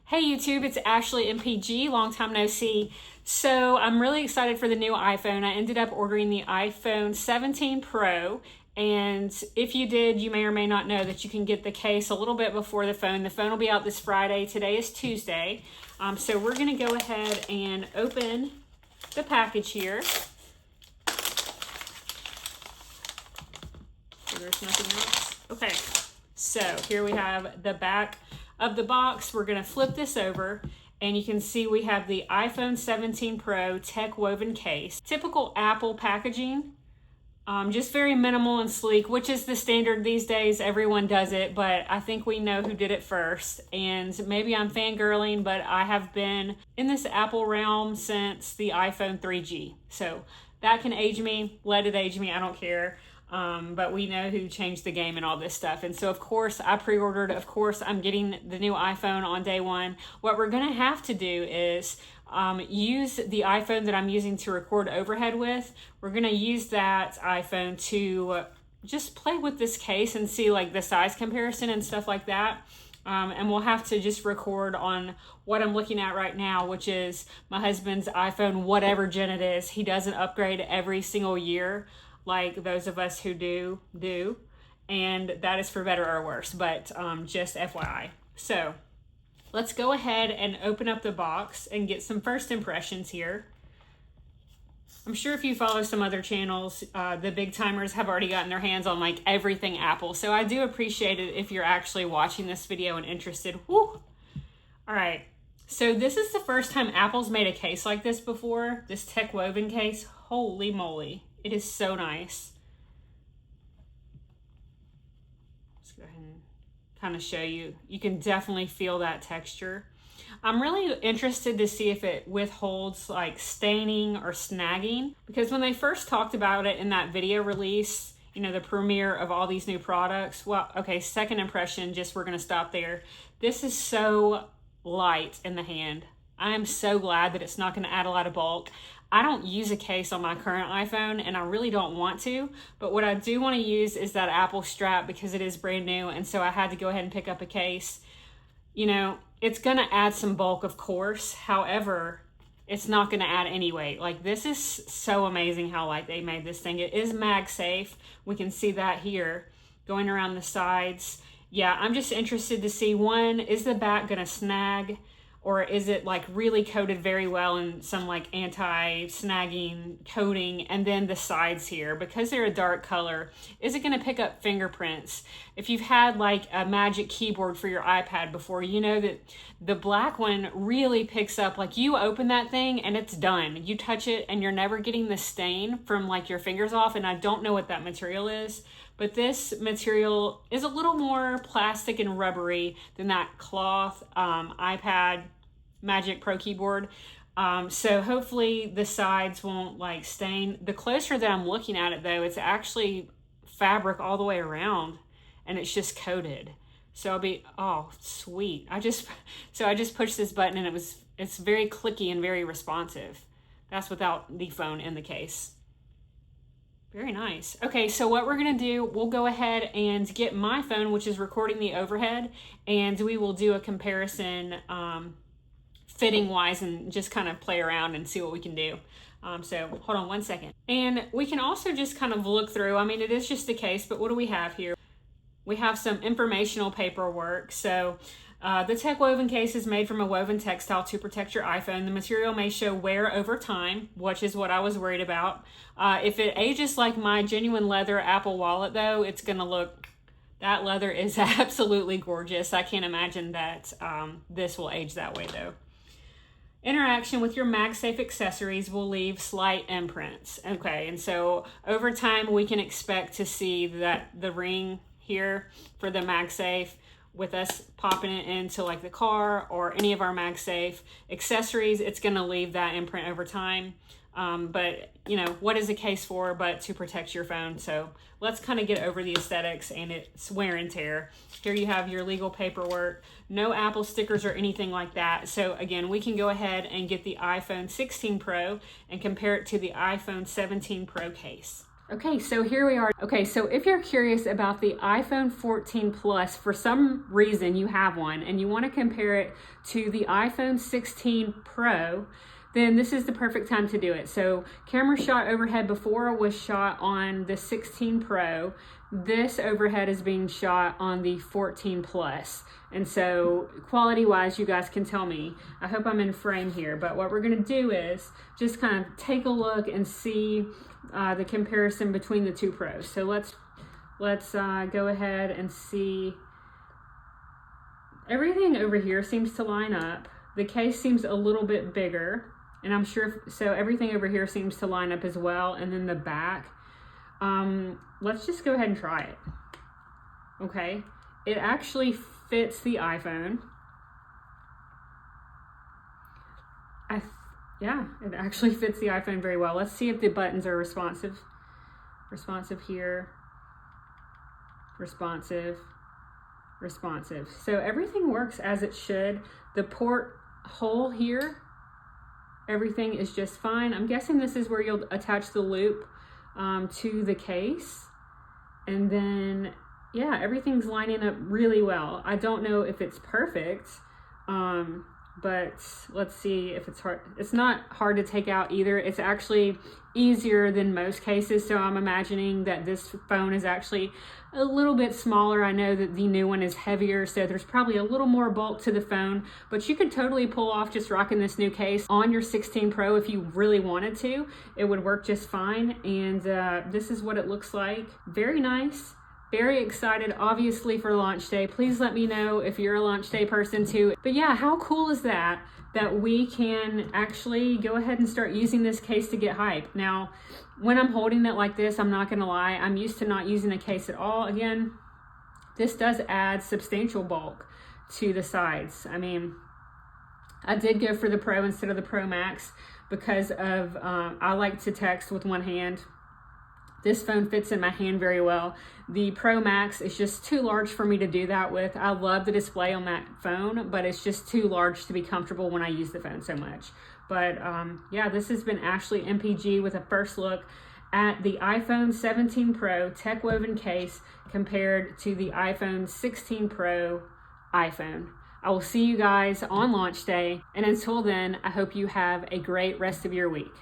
Hey YouTube, it's Ashley MPG, long time no see. So I'm really excited for the new iPhone. I ended up ordering the iPhone 17 Pro, and if you did, you may or may not know that you can get the case a little bit before the phone. The phone will be out this Friday. Today is Tuesday. So we're gonna go ahead and open the package here. So there's nothing else. Okay, so here we have the back of the box. We're going to flip this over and you can see we have the iPhone 17 Pro TechWoven case. Typical Apple packaging, just very minimal and sleek, which is the standard these days. Everyone does it, but I think we know who did it first. And maybe I'm fangirling, but I have been in this Apple realm since the iPhone 3G. So that can age me, let it age me, I don't care. But we know who changed the game and all this stuff. And so, of course, I pre-ordered. Of course, I'm getting the new iPhone on day one. What we're going to have to do is use the iPhone that I'm using to record overhead with. We're going to use that iPhone to just play with this case and see like the size comparison and stuff like that. And we'll have to just record on what I'm looking at right now, which is my husband's iPhone, whatever gen it is. He doesn't upgrade every single year like those of us who do, and that is for better or worse, but just FYI. So let's go ahead and open up the box and get some first impressions here. I'm sure if you follow some other channels, the big timers have already gotten their hands on like everything Apple, so I do appreciate it if you're actually watching this video and interested. Woo! All right, so this is the first time Apple's made a case like this before, this TechWoven case. Holy moly. It is so nice. Let's go ahead and kind of show you. You can definitely feel that texture. I'm really interested to see if it withholds like staining or snagging, because when they first talked about it in that video release, you know, the premiere of all these new products, well, okay, second impression, just we're gonna stop there. This is so light in the hand. I am so glad that it's not gonna add a lot of bulk. I don't use a case on my current iPhone, and I really don't want to, but what I do want to use is that Apple strap because it is brand new, and so I had to go ahead and pick up a case. You know, it's going to add some bulk, of course. However, it's not going to add any weight. Like, this is so amazing how light they made this thing. It is MagSafe. We can see that here going around the sides. Yeah, I'm just interested to see, one, is the back going to snag? Or is it like really coated very well in some like anti-snagging coating? And then the sides here, because they're a dark color, is it gonna pick up fingerprints? If you've had like a Magic Keyboard for your iPad before, you know that the black one really picks up, like you open that thing and it's done. You touch it and you're never getting the stain from like your fingers off, and I don't know what that material is. But this material is a little more plastic and rubbery than that cloth iPad Magic Pro keyboard. So hopefully the sides won't like stain. The closer that I'm looking at it though, it's actually fabric all the way around and it's just coated. So I'll be, oh, sweet. I just pushed this button and it's very clicky and very responsive. That's without the phone in the case. Very nice. Okay, so what we're gonna do, we'll go ahead and get my phone, which is recording the overhead, and we will do a comparison fitting wise and just kind of play around and see what we can do. So hold on one second. And we can also just kind of look through, I mean, it is just a case, but what do we have here? We have some informational paperwork. So the TechWoven case is made from a woven textile to protect your iPhone. The material may show wear over time, which is what I was worried about. If it ages like my genuine leather Apple Wallet though, it's gonna look, that leather is absolutely gorgeous. I can't imagine that this will age that way though. Interaction with your MagSafe accessories will leave slight imprints. Okay, and so over time we can expect to see that the ring here for the MagSafe, with us popping it into like the car or any of our MagSafe accessories, it's gonna leave that imprint over time. But you know, what is a case for but to protect your phone? So let's kind of get over the aesthetics and its wear and tear. Here you have your legal paperwork, no Apple stickers or anything like that. So again, we can go ahead and get the iPhone 16 Pro and compare it to the iPhone 17 Pro case. Okay, so here we are. Okay, so if you're curious about the iPhone 14 Plus, for some reason you have one and you want to compare it to the iPhone 16 Pro, then this is the perfect time to do it. So camera shot overhead before was shot on the 16 Pro. This overhead is being shot on the 14 Plus. And so quality wise, you guys can tell me. I hope I'm in frame here, but what we're gonna do is just kind of take a look and see the comparison between the two Pros. So let's go ahead and see. Everything over here seems to line up. The case seems a little bit bigger, and I'm sure, so everything over here seems to line up as well. And then the back, let's just go ahead and try it. Okay, it actually fits the iPhone. Yeah, it actually fits the iPhone very well. Let's see if the buttons are responsive. Responsive here, responsive, responsive. So everything works as it should. The port hole here, everything is just fine. I'm guessing this is where you'll attach the loop to the case. And then, yeah, everything's lining up really well. I don't know if it's perfect, but let's see if it's hard. It's not hard to take out either. It's actually easier than most cases. So I'm imagining that this phone is actually a little bit smaller. I know that the new one is heavier, so there's probably a little more bulk to the phone, but you could totally pull off just rocking this new case on your 16 Pro if you really wanted to. It would work just fine. And this is what it looks like. Very nice. Very excited, obviously, for launch day. Please let me know if you're a launch day person too. But yeah, how cool is that we can actually go ahead and start using this case to get hype. Now, when I'm holding it like this, I'm not gonna lie, I'm used to not using a case at all. Again, this does add substantial bulk to the sides. I mean, I did go for the Pro instead of the Pro Max because of, I like to text with one hand. This phone fits in my hand very well. The Pro Max is just too large for me to do that with. I love the display on that phone, but it's just too large to be comfortable when I use the phone so much. But yeah, this has been Ashley MPG with a first look at the iPhone 17 Pro TechWoven case compared to the iPhone 16 Pro iPhone. I will see you guys on launch day. And until then, I hope you have a great rest of your week.